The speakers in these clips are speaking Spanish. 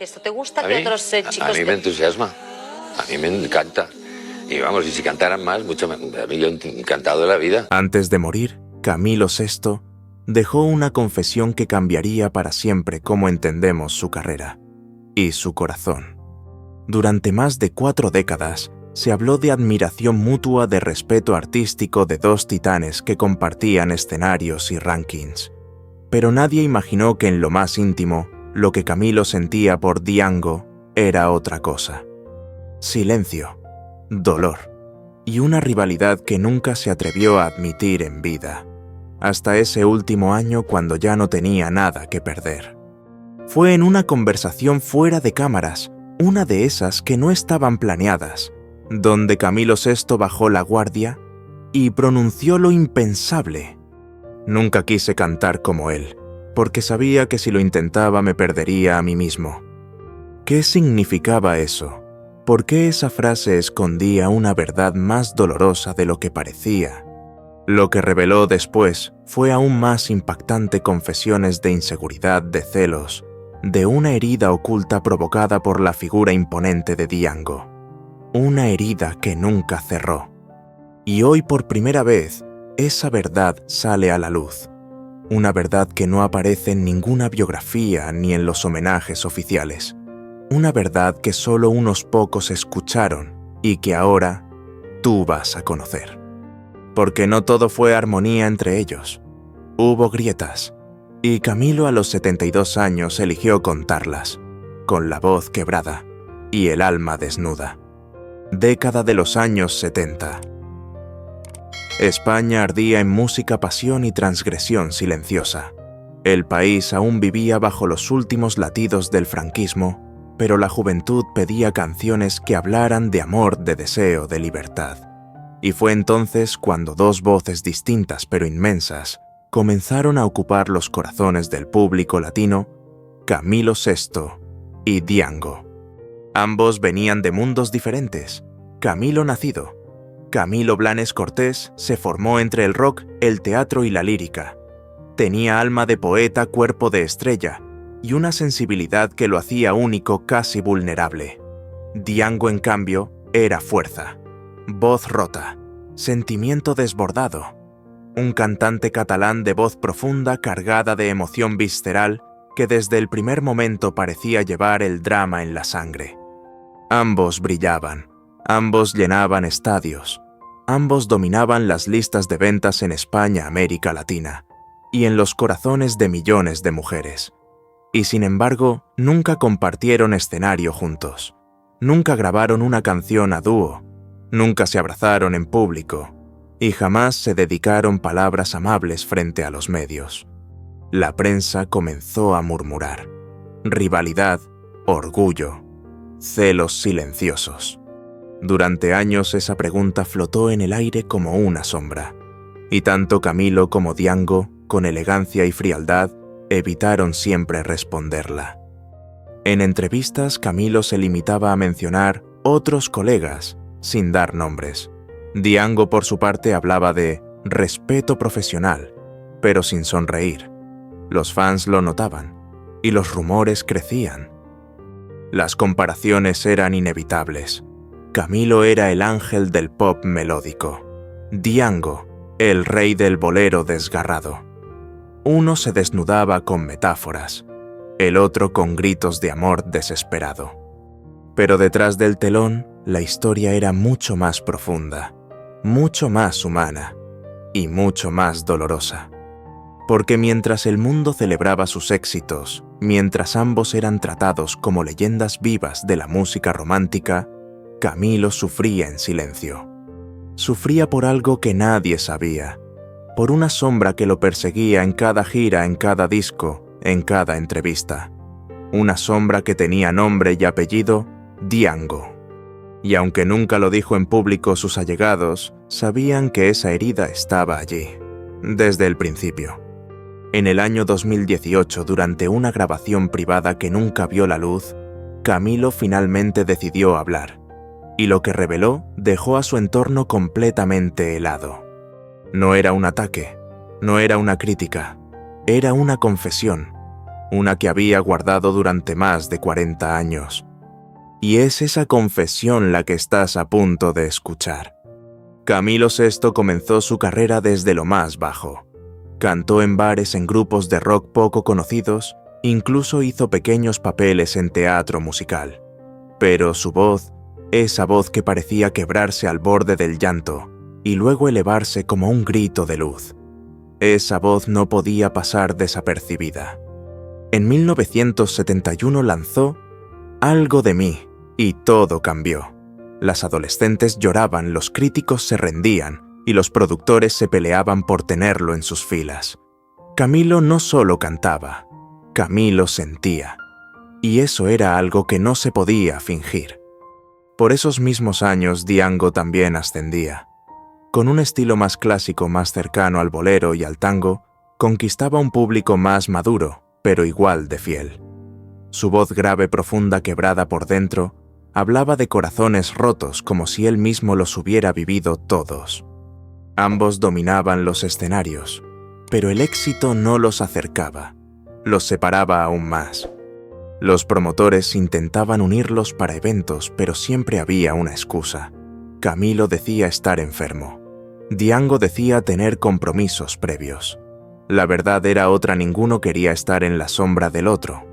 ¿Esto te gusta ¿A que mí? otros chicos... A mí me entusiasma, a mí me encanta. Y vamos, y si cantaran más, mucho más. A mí yo encantado de la vida. Antes de morir, Camilo VI dejó una confesión que cambiaría para siempre cómo entendemos su carrera y su corazón. Durante más de 4 décadas, se habló de admiración mutua, de respeto artístico de dos titanes que compartían escenarios y rankings. Pero nadie imaginó que en lo más íntimo, lo que Camilo sentía por Django era otra cosa. Silencio, dolor y una rivalidad que nunca se atrevió a admitir en vida, hasta ese último año cuando ya no tenía nada que perder. Fue en una conversación fuera de cámaras, una de esas que no estaban planeadas, donde Camilo VI bajó la guardia y pronunció lo impensable. Nunca quise cantar como él, porque sabía que si lo intentaba me perdería a mí mismo. ¿Qué significaba eso? ¿Por qué esa frase escondía una verdad más dolorosa de lo que parecía? Lo que reveló después fue aún más impactante: confesiones de inseguridad, de celos, de una herida oculta provocada por la figura imponente de Django. Una herida que nunca cerró. Y hoy por primera vez, esa verdad sale a la luz. Una verdad que no aparece en ninguna biografía ni en los homenajes oficiales. Una verdad que solo unos pocos escucharon y que ahora tú vas a conocer. Porque no todo fue armonía entre ellos. Hubo grietas, y Camilo a los 72 años eligió contarlas, con la voz quebrada y el alma desnuda. Década de los años 70. España ardía en música, pasión y transgresión silenciosa. El país aún vivía bajo los últimos latidos del franquismo, pero la juventud pedía canciones que hablaran de amor, de deseo, de libertad. Y fue entonces cuando dos voces distintas pero inmensas comenzaron a ocupar los corazones del público latino: Camilo VI y Django. Ambos venían de mundos diferentes. Camilo nacido. Camilo Blanes Cortés se formó entre el rock, el teatro y la lírica. Tenía alma de poeta, cuerpo de estrella y una sensibilidad que lo hacía único, casi vulnerable. Django, en cambio, era fuerza, voz rota, sentimiento desbordado. Un cantante catalán de voz profunda, cargada de emoción visceral, que desde el primer momento parecía llevar el drama en la sangre. Ambos brillaban, ambos llenaban estadios, ambos dominaban las listas de ventas en España, América Latina, y en los corazones de millones de mujeres. Y sin embargo, nunca compartieron escenario juntos, nunca grabaron una canción a dúo, nunca se abrazaron en público, y jamás se dedicaron palabras amables frente a los medios. La prensa comenzó a murmurar. Rivalidad, orgullo, celos silenciosos. Durante años esa pregunta flotó en el aire como una sombra, y tanto Camilo como Django, con elegancia y frialdad, evitaron siempre responderla. En entrevistas, Camilo se limitaba a mencionar otros colegas, sin dar nombres. Django, por su parte, hablaba de respeto profesional, pero sin sonreír. Los fans lo notaban, y los rumores crecían. Las comparaciones eran inevitables. Camilo era el ángel del pop melódico. Django, el rey del bolero desgarrado. Uno se desnudaba con metáforas, el otro con gritos de amor desesperado. Pero detrás del telón, la historia era mucho más profunda, mucho más humana y mucho más dolorosa. Porque mientras el mundo celebraba sus éxitos, mientras ambos eran tratados como leyendas vivas de la música romántica, Camilo sufría en silencio. Sufría por algo que nadie sabía, por una sombra que lo perseguía en cada gira, en cada disco, en cada entrevista. Una sombra que tenía nombre y apellido: Django. Y aunque nunca lo dijo en público, sus allegados sabían que esa herida estaba allí, desde el principio. En el año 2018, durante una grabación privada que nunca vio la luz, Camilo finalmente decidió hablar, y lo que reveló dejó a su entorno completamente helado. No era un ataque, no era una crítica, era una confesión, una que había guardado durante más de 40 años. Y es esa confesión la que estás a punto de escuchar. Camilo VI comenzó su carrera desde lo más bajo. Cantó en bares en grupos de rock poco conocidos, incluso hizo pequeños papeles en teatro musical. Pero su voz, esa voz que parecía quebrarse al borde del llanto y luego elevarse como un grito de luz, esa voz no podía pasar desapercibida. En 1971 lanzó Algo de mí y todo cambió. Las adolescentes lloraban, los críticos se rendían y los productores se peleaban por tenerlo en sus filas. Camilo no solo cantaba, Camilo sentía. Y eso era algo que no se podía fingir. Por esos mismos años, Django también ascendía. Con un estilo más clásico, más cercano al bolero y al tango, conquistaba un público más maduro, pero igual de fiel. Su voz grave, profunda, quebrada por dentro, hablaba de corazones rotos como si él mismo los hubiera vivido todos. Ambos dominaban los escenarios, pero el éxito no los acercaba, los separaba aún más. Los promotores intentaban unirlos para eventos, pero siempre había una excusa. Camilo decía estar enfermo. Django decía tener compromisos previos. La verdad era otra, ninguno quería estar en la sombra del otro.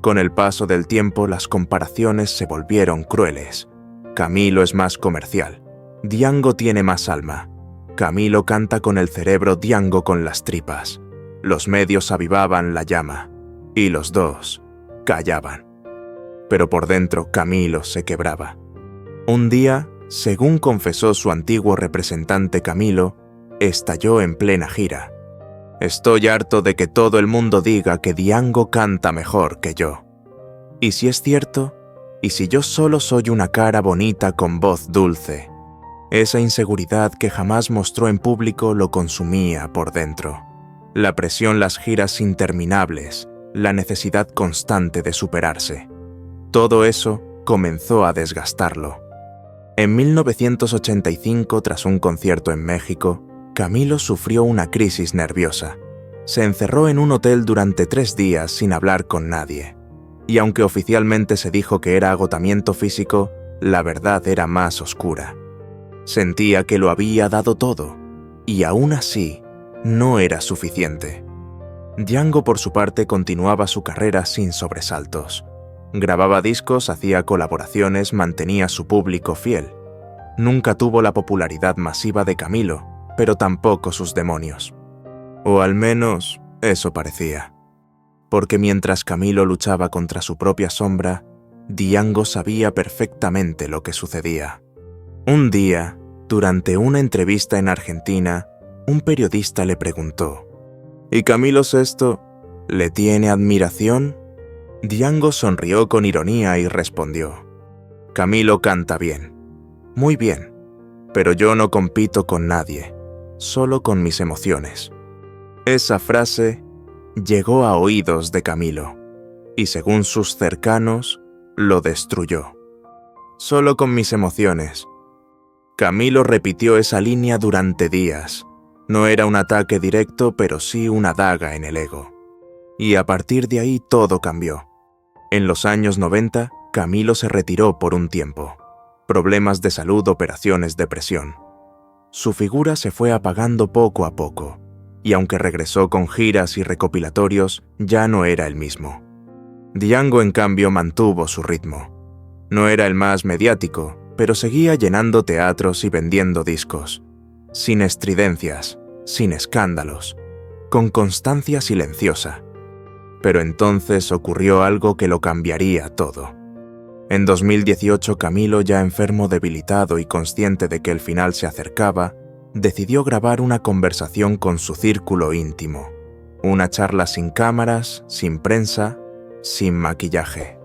Con el paso del tiempo, las comparaciones se volvieron crueles. Camilo es más comercial. Django tiene más alma. Camilo canta con el cerebro, Django con las tripas. Los medios avivaban la llama. Y los dos callaban. Pero por dentro, Camilo se quebraba. Un día, según confesó su antiguo representante Camilo, estalló en plena gira. Estoy harto de que todo el mundo diga que Django canta mejor que yo. ¿Y si es cierto? ¿Y si yo solo soy una cara bonita con voz dulce? Esa inseguridad que jamás mostró en público lo consumía por dentro. La presión, las giras interminables, la necesidad constante de superarse. Todo eso comenzó a desgastarlo. En 1985, tras un concierto en México, Camilo sufrió una crisis nerviosa. Se encerró en un hotel durante 3 días sin hablar con nadie. Y aunque oficialmente se dijo que era agotamiento físico, la verdad era más oscura. Sentía que lo había dado todo, y aún así, no era suficiente. Django, por su parte, continuaba su carrera sin sobresaltos. Grababa discos, hacía colaboraciones, mantenía su público fiel. Nunca tuvo la popularidad masiva de Camilo, pero tampoco sus demonios. O al menos, eso parecía. Porque mientras Camilo luchaba contra su propia sombra, Django sabía perfectamente lo que sucedía. Un día, durante una entrevista en Argentina, un periodista le preguntó: ¿Y Camilo VI le tiene admiración? Django sonrió con ironía y respondió: Camilo canta bien, muy bien, pero yo no compito con nadie, solo con mis emociones. Esa frase llegó a oídos de Camilo, y según sus cercanos, lo destruyó. Solo con mis emociones. Camilo repitió esa línea durante días. No era un ataque directo, pero sí una daga en el ego. Y a partir de ahí todo cambió. En los años 90, Camilo se retiró por un tiempo. Problemas de salud, operaciones, depresión. Su figura se fue apagando poco a poco, y aunque regresó con giras y recopilatorios, ya no era el mismo. Django, en cambio, mantuvo su ritmo. No era el más mediático, pero seguía llenando teatros y vendiendo discos, sin estridencias, sin escándalos, con constancia silenciosa. Pero entonces ocurrió algo que lo cambiaría todo. En 2018, Camilo, ya enfermo, debilitado y consciente de que el final se acercaba, decidió grabar una conversación con su círculo íntimo. Una charla sin cámaras, sin prensa, sin maquillaje.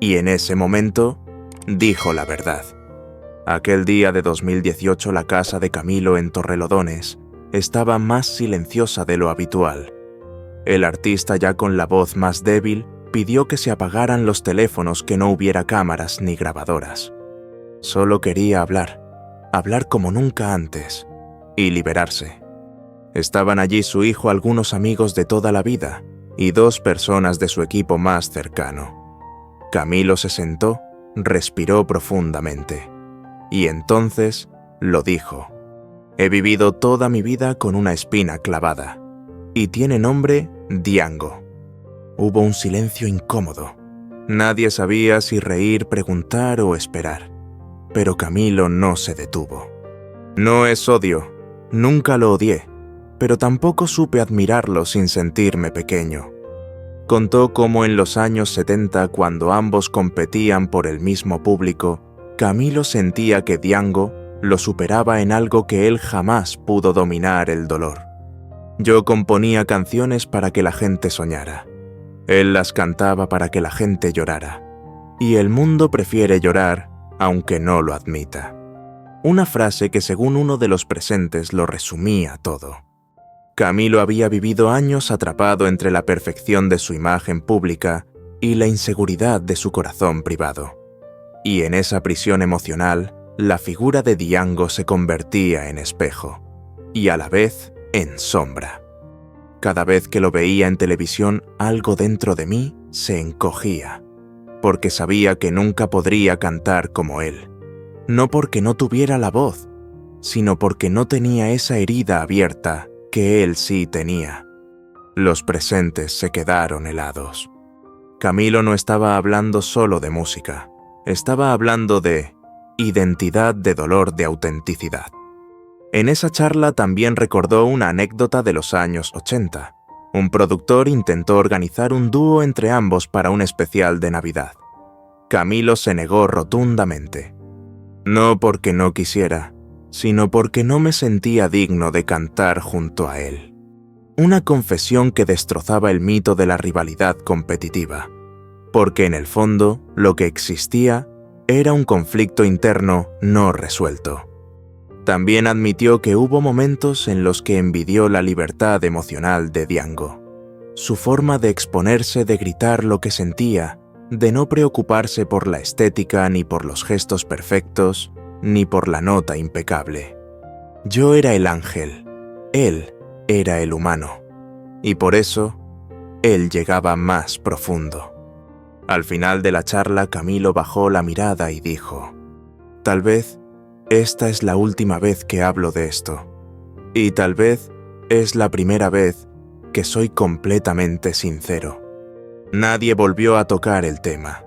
Y en ese momento, dijo la verdad. Aquel día de 2018, la casa de Camilo en Torrelodones estaba más silenciosa de lo habitual. El artista, ya con la voz más débil, pidió que se apagaran los teléfonos, que no hubiera cámaras ni grabadoras. Solo quería hablar como nunca antes, y liberarse. Estaban allí su hijo, algunos amigos de toda la vida, y 2 personas de su equipo más cercano. Camilo se sentó, respiró profundamente, y entonces lo dijo. He vivido toda mi vida con una espina clavada, y tiene nombre Django. Hubo un silencio incómodo. Nadie sabía si reír, preguntar o esperar, pero Camilo no se detuvo. No es odio, nunca lo odié, pero tampoco supe admirarlo sin sentirme pequeño. Contó cómo en los años 70, cuando ambos competían por el mismo público, Camilo sentía que Django lo superaba en algo que él jamás pudo dominar: el dolor. Yo componía canciones para que la gente soñara. Él las cantaba para que la gente llorara. Y el mundo prefiere llorar, aunque no lo admita. Una frase que, según uno de los presentes, lo resumía todo. Camilo había vivido años atrapado entre la perfección de su imagen pública y la inseguridad de su corazón privado. Y en esa prisión emocional, la figura de Django se convertía en espejo, y a la vez en sombra. Cada vez que lo veía en televisión, algo dentro de mí se encogía, porque sabía que nunca podría cantar como él. No porque no tuviera la voz, sino porque no tenía esa herida abierta que él sí tenía. Los presentes se quedaron helados. Camilo no estaba hablando solo de música, estaba hablando de identidad, de dolor, de autenticidad. En esa charla también recordó una anécdota de los años 80. Un productor intentó organizar un dúo entre ambos para un especial de Navidad. Camilo se negó rotundamente. No porque no quisiera, sino porque no me sentía digno de cantar junto a él. Una confesión que destrozaba el mito de la rivalidad competitiva, porque en el fondo lo que existía era un conflicto interno no resuelto. También admitió que hubo momentos en los que envidió la libertad emocional de Django, su forma de exponerse, de gritar lo que sentía, de no preocuparse por la estética, ni por los gestos perfectos, ni por la nota impecable. Yo era el ángel, él era el humano, y por eso él llegaba más profundo. Al final de la charla, Camilo bajó la mirada y dijo: tal vez esta es la última vez que hablo de esto, y tal vez es la primera vez que soy completamente sincero. Nadie volvió a tocar el tema.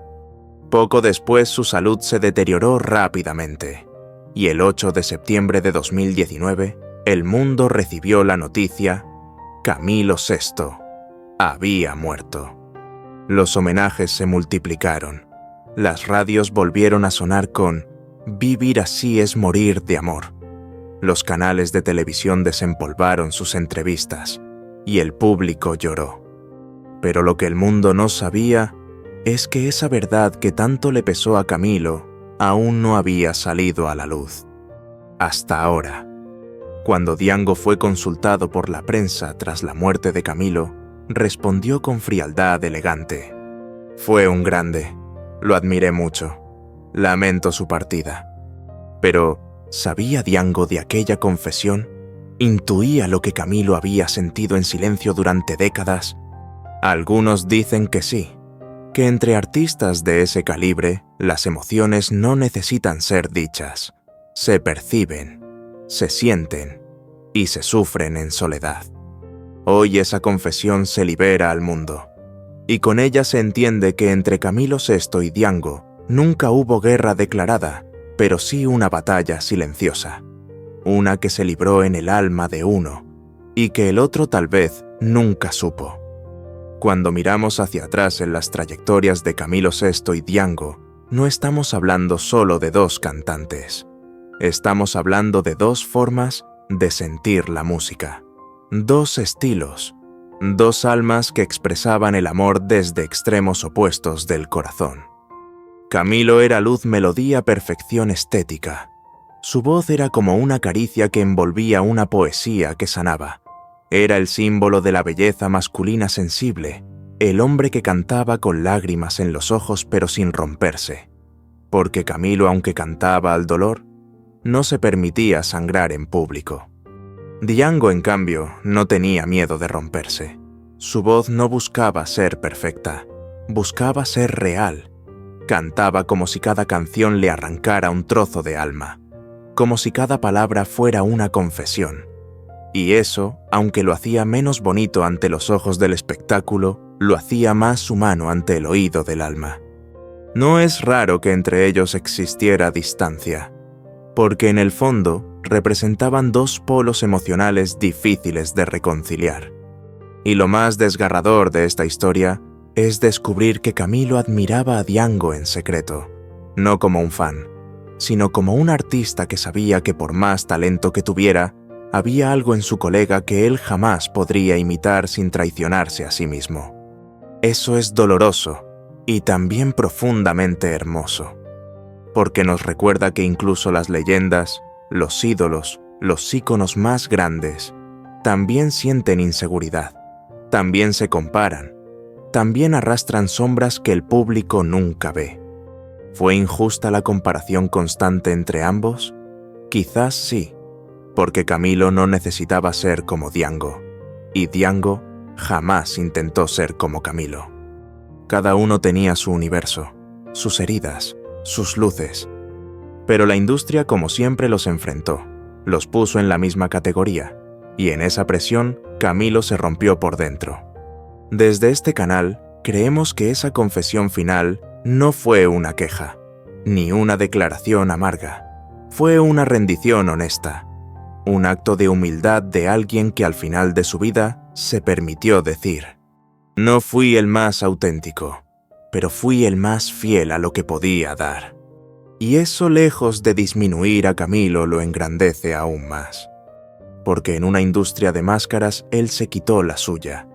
Poco después su salud se deterioró rápidamente, y el 8 de septiembre de 2019, el mundo recibió la noticia: Camilo VI había muerto. Los homenajes se multiplicaron. Las radios volvieron a sonar con «Vivir así es morir de amor». Los canales de televisión desempolvaron sus entrevistas, y el público lloró. Pero lo que el mundo no sabía es que esa verdad que tanto le pesó a Camilo aún no había salido a la luz. Hasta ahora. Cuando Django fue consultado por la prensa tras la muerte de Camilo, respondió con frialdad elegante: «Fue un grande, lo admiré mucho, lamento su partida». Pero, ¿sabía Django de aquella confesión? ¿Intuía lo que Camilo había sentido en silencio durante décadas? Algunos dicen que sí, que entre artistas de ese calibre, las emociones no necesitan ser dichas, se perciben, se sienten y se sufren en soledad. Hoy esa confesión se libera al mundo, y con ella se entiende que entre Camilo VI y Django nunca hubo guerra declarada, pero sí una batalla silenciosa, una que se libró en el alma de uno, y que el otro tal vez nunca supo. Cuando miramos hacia atrás en las trayectorias de Camilo VI y Django, no estamos hablando solo de 2 cantantes. Estamos hablando de 2 formas de sentir la música, 2 estilos, 2 almas que expresaban el amor desde extremos opuestos del corazón. Camilo era luz, melodía, perfección estética. Su voz era como una caricia que envolvía una poesía que sanaba. Era el símbolo de la belleza masculina sensible, el hombre que cantaba con lágrimas en los ojos pero sin romperse. Porque Camilo, aunque cantaba al dolor, no se permitía sangrar en público. Django, en cambio, no tenía miedo de romperse. Su voz no buscaba ser perfecta, buscaba ser real. Cantaba como si cada canción le arrancara un trozo de alma, como si cada palabra fuera una confesión. Y eso, aunque lo hacía menos bonito ante los ojos del espectáculo, lo hacía más humano ante el oído del alma. No es raro que entre ellos existiera distancia, porque en el fondo representaban dos polos emocionales difíciles de reconciliar. Y lo más desgarrador de esta historia es descubrir que Camilo admiraba a Django en secreto, no como un fan, sino como un artista que sabía que por más talento que tuviera, había algo en su colega que él jamás podría imitar sin traicionarse a sí mismo. Eso es doloroso y también profundamente hermoso, porque nos recuerda que incluso las leyendas, los ídolos, los íconos más grandes, también sienten inseguridad, también se comparan, también arrastran sombras que el público nunca ve. ¿Fue injusta la comparación constante entre ambos? Quizás sí, porque Camilo no necesitaba ser como Django, y Django jamás intentó ser como Camilo. Cada uno tenía su universo, sus heridas, sus luces, pero la industria como siempre los enfrentó, los puso en la misma categoría, y en esa presión Camilo se rompió por dentro. Desde este canal creemos que esa confesión final no fue una queja, ni una declaración amarga, fue una rendición honesta, un acto de humildad de alguien que al final de su vida se permitió decir: no fui el más auténtico, pero fui el más fiel a lo que podía dar. Y eso, lejos de disminuir a Camilo, lo engrandece aún más. Porque en una industria de máscaras él se quitó la suya,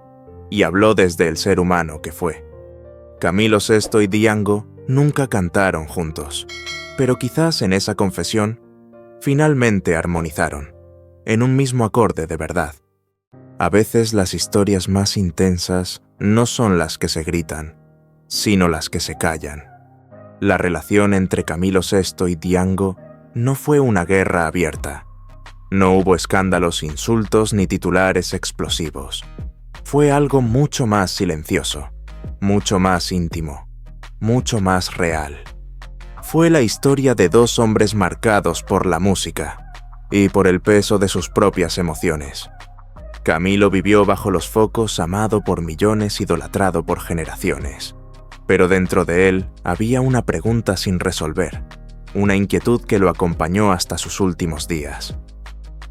y habló desde el ser humano que fue. Camilo Sesto y Django nunca cantaron juntos, pero quizás en esa confesión finalmente armonizaron, en un mismo acorde de verdad. A veces las historias más intensas no son las que se gritan, sino las que se callan. La relación entre Camilo Sesto y Django no fue una guerra abierta. No hubo escándalos, insultos ni titulares explosivos. Fue algo mucho más silencioso, mucho más íntimo, mucho más real. Fue la historia de dos hombres marcados por la música y por el peso de sus propias emociones. Camilo vivió bajo los focos, amado por millones, idolatrado por generaciones. Pero dentro de él había una pregunta sin resolver, una inquietud que lo acompañó hasta sus últimos días.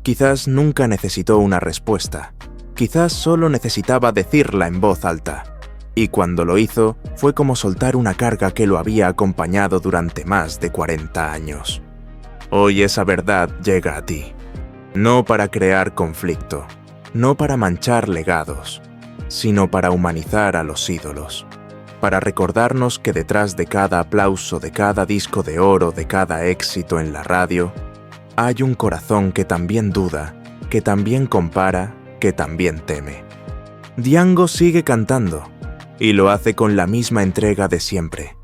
Quizás nunca necesitó una respuesta, quizás solo necesitaba decirla en voz alta. Y cuando lo hizo, fue como soltar una carga que lo había acompañado durante más de 40 años. Hoy esa verdad llega a ti, no para crear conflicto, no para manchar legados, sino para humanizar a los ídolos, para recordarnos que detrás de cada aplauso, de cada disco de oro, de cada éxito en la radio, hay un corazón que también duda, que también compara, que también teme. Django sigue cantando, y lo hace con la misma entrega de siempre.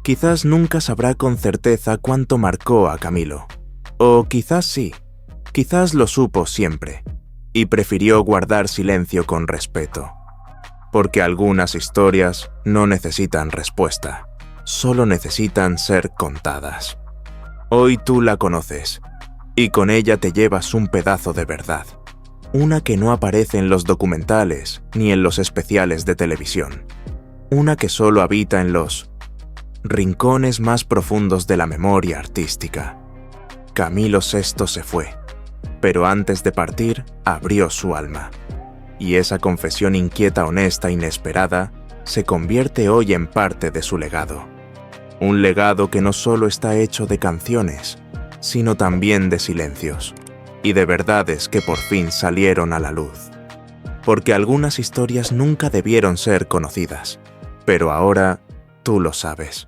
Quizás nunca sabrá con certeza cuánto marcó a Camilo. O quizás sí, quizás lo supo siempre, y prefirió guardar silencio con respeto. Porque algunas historias no necesitan respuesta, solo necesitan ser contadas. Hoy tú la conoces, y con ella te llevas un pedazo de verdad. Una que no aparece en los documentales ni en los especiales de televisión. Una que solo habita en los rincones más profundos de la memoria artística. Camilo Sesto se fue, pero antes de partir abrió su alma. Y esa confesión inquieta, honesta, inesperada, se convierte hoy en parte de su legado. Un legado que no solo está hecho de canciones, sino también de silencios y de verdades que por fin salieron a la luz. Porque algunas historias nunca debieron ser conocidas, pero ahora tú lo sabes.